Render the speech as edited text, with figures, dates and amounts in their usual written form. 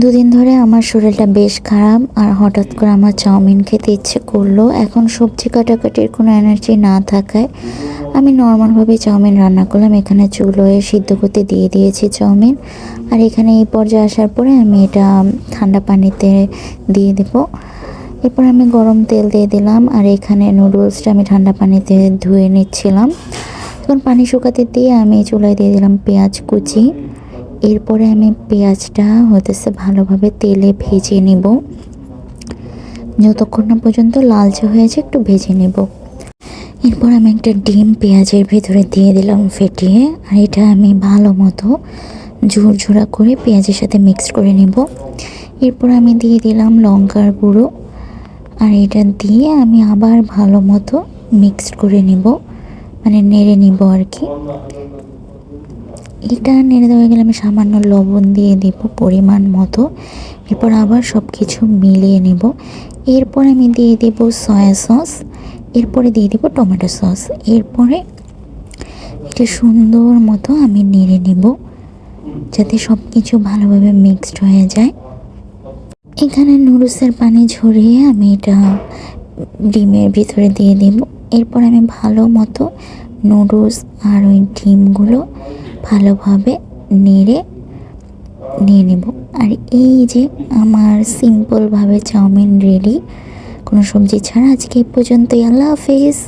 দুদিন ধরে আমার শরীরটা বেশ খারাপ আর হঠাৎ করে আমার চাউমিন খেতে ইচ্ছে করলো। এখন সবজি কাটাকাটির কোনো এনার্জি না থাকায় আমি নর্মালভাবে চাউমিন রান্না করলাম। এখানে চুলোয় সিদ্ধ করতে দিয়ে দিয়েছি চাউমিন। আর এখানে এই পর্যায়ে আসার পরে আমি এটা ঠান্ডা পানিতে দিয়ে দেবো। এরপর আমি গরম তেল দিয়ে দিলাম। আর এখানে নুডলসটা আমি ঠান্ডা পানিতে ধুয়ে নিচ্ছিলাম। এখন পানি শুকাতে দিয়ে আমি চুলায় দিয়ে দিলাম পেঁয়াজ কুচি। এরপরে আমি পেঁয়াজটা ভালোভাবে তেলে ভেজে নিব, যতক্ষণ না পর্যন্ত লালচে হয়েছে একটু ভেজে নেব। এরপর আমি একটা ডিম পেঁয়াজের ভিতরে দিয়ে দিলাম ফেটিয়ে। আর এটা আমি ভালো মতো ঝুরঝুরা করে পেঁয়াজের সাথে মিক্সড করে নেব। এরপর আমি দিয়ে দিলাম লঙ্কার গুঁড়ো। আর এটা দিয়ে আমি আবার ভালো মতো মিক্সড করে নেব, মানে নেড়ে নিব আর কি। এটা নেড়ে দেওয়া গেলে আমি সামান্য লবণ দিয়ে দেব পরিমাণ মতো। এরপর আবার সব কিছু মিলিয়ে নেব। এরপর আমি দিয়ে দেব সয়া সস, এরপরে দিয়ে দেব টমেটো সস। এরপরে এটা সুন্দর মতো আমি নেড়ে নেব যাতে সব কিছু ভালোভাবে মিক্সড হয়ে যায়। এখানে নুডলসের পানি ঝরিয়ে আমি এটা ডিমের ভিতরে দিয়ে দেব। এরপর আমি ভালো মতো নুডলস আর ওই ডিমগুলো ভালোভাবে নেড়ে নিয়ে নেব। আর এই যে আমার সিম্পলভাবে চাউমিন রেডি, কোনো সবজি ছাড়া। আজকে এই পর্যন্তই। আল্লাহ হাফেজ।